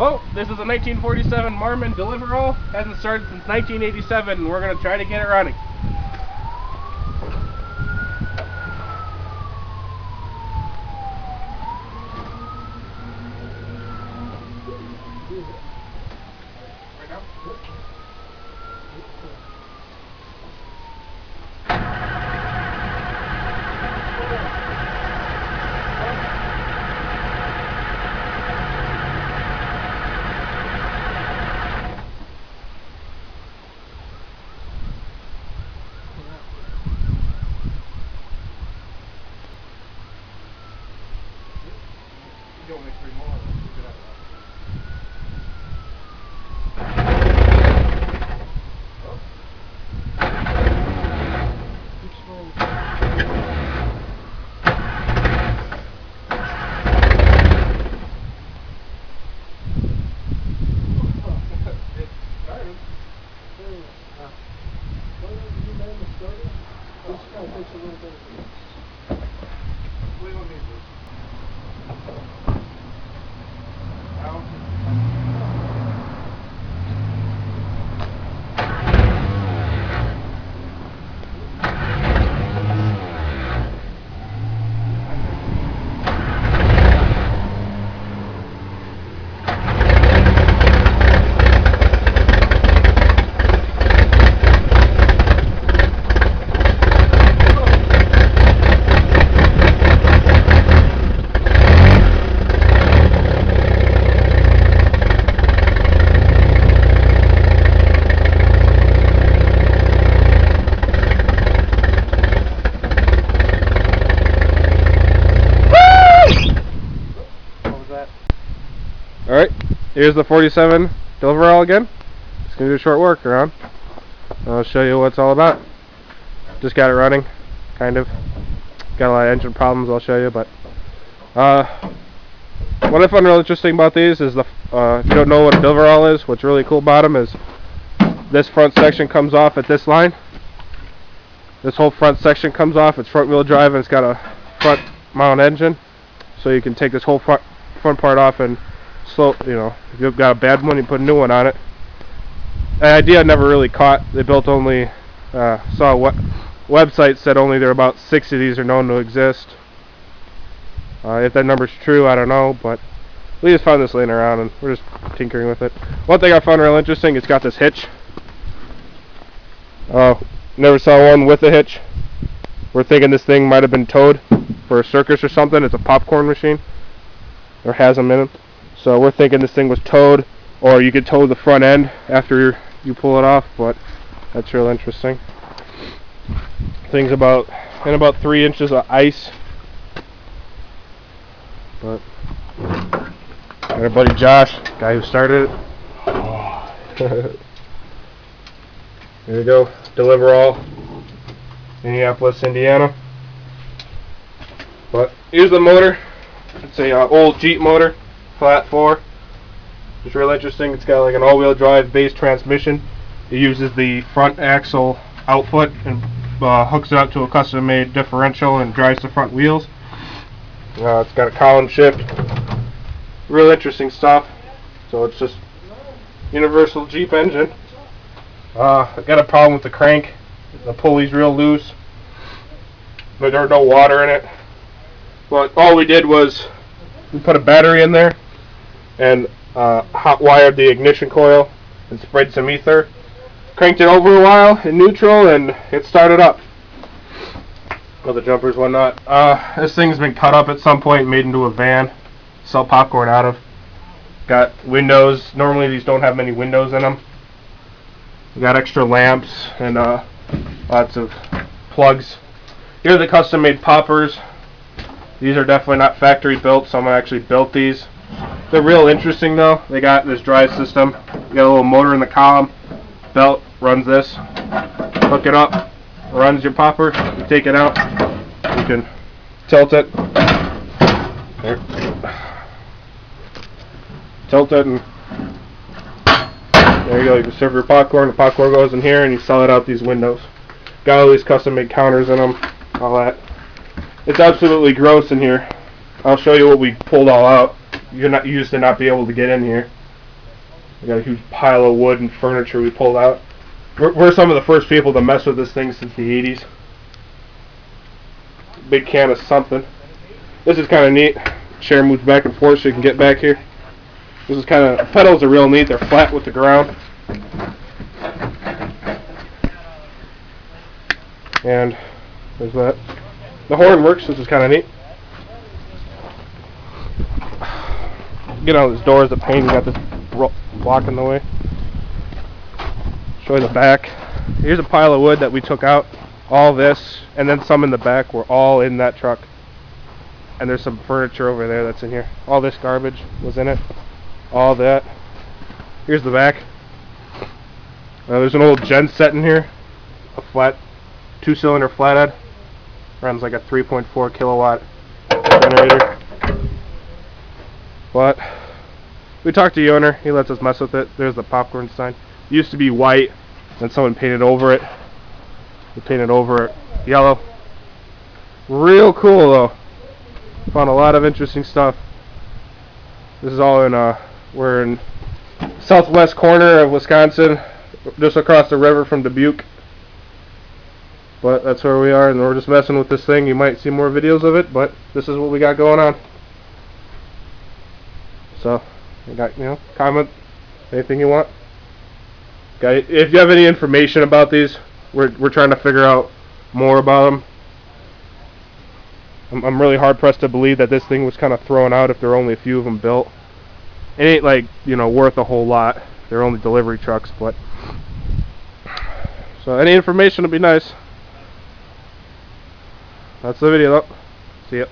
Oh, this is a 1947 Marmon Delivr-All. Hasn't started since 1987, and we're going to try to get it running. Only 3 more. Alright, here's the 47 Delivr-All again. Just going to do a short work around. I'll show you what it's all about. Just got it running, kind of. Got a lot of engine problems I'll show you, but what I find real interesting about these is if you don't know what a Delivr-All is, what's really cool about them is this front section comes off at this line. This whole front section comes off. It's front wheel drive and it's got a front mount engine, so you can take this whole front part off and slow, you know, if you've got a bad one, you put a new one on it. The idea never really caught. They built only, saw what website said only there are about 6 of these are known to exist. If that number's true, I don't know, but we just found this laying around and we're just tinkering with it. One thing I found real interesting, it's got this hitch. Never saw one with a hitch. We're thinking this thing might have been towed for a circus or something. It's a popcorn machine, or has them in it. So we're thinking this thing was towed, or you could tow the front end after you pull it off, but that's real interesting. Thing's in about 3 inches of ice. But got our buddy Josh, guy who started it. Here we go, Delivr-All, Minneapolis, Indiana. But here's the motor. It's a old Jeep motor, flat 4. It's real interesting. It's got like an all-wheel drive base transmission. It uses the front axle output and hooks it up to a custom-made differential and drives the front wheels. It's got a column shift. Real interesting stuff. So it's just universal Jeep engine. I got a problem with the crank. The pulley's real loose, but there's no water in it. But all we did was we put a battery in there and hot wired the ignition coil and sprayed some ether. Cranked it over a while in neutral and it started up. Well, the jumpers, whatnot. This thing's been cut up at some point, made into a van. Sell popcorn out of. Got windows. Normally these don't have many windows in them. We got extra lamps and lots of plugs. Here are the custom-made poppers. These are definitely not factory built. Someone actually built these. They're real interesting though. They got this drive system. You got a little motor in the column. Belt runs this. Hook it up. Runs your popper. You take it out. You can tilt it. There. Tilt it and there you go. You can serve your popcorn. The popcorn goes in here and you sell it out these windows. Got all these custom made counters in them. All that. It's absolutely gross in here. I'll show you what we pulled all out. You used to not be able to get in here. We got a huge pile of wood and furniture we pulled out. We're some of the first people to mess with this thing since the 80s. Big can of something. This is kind of neat. Chair moves back and forth so you can get back here. This is kind of, pedals are real neat. They're flat with the ground. And there's that. The horn works. This is kind of neat. Get out of this door is a pain. You got this block in the way. Show you the back. Here's a pile of wood that we took out. All this and then some in the back were all in that truck. And there's some furniture over there that's in here. All this garbage was in it. All that. Here's the back. There's an old gen set in here. A flat 2-cylinder flathead. Runs like a 3.4 kilowatt generator. But we talked to the owner. He lets us mess with it. There's the popcorn sign. It used to be white, then someone painted over it. We painted over it yellow. Real cool though. Found a lot of interesting stuff. This is all in we're in southwest corner of Wisconsin, just across the river from Dubuque. But that's where we are, and we're just messing with this thing. You might see more videos of it, but this is what we got going on. So, you got, comment anything you want. Okay, if you have any information about these, we're trying to figure out more about them. I'm really hard pressed to believe that this thing was kind of thrown out if there are only a few of them built. It ain't like, worth a whole lot. They're only delivery trucks, but so any information would be nice. That's the video though. See ya.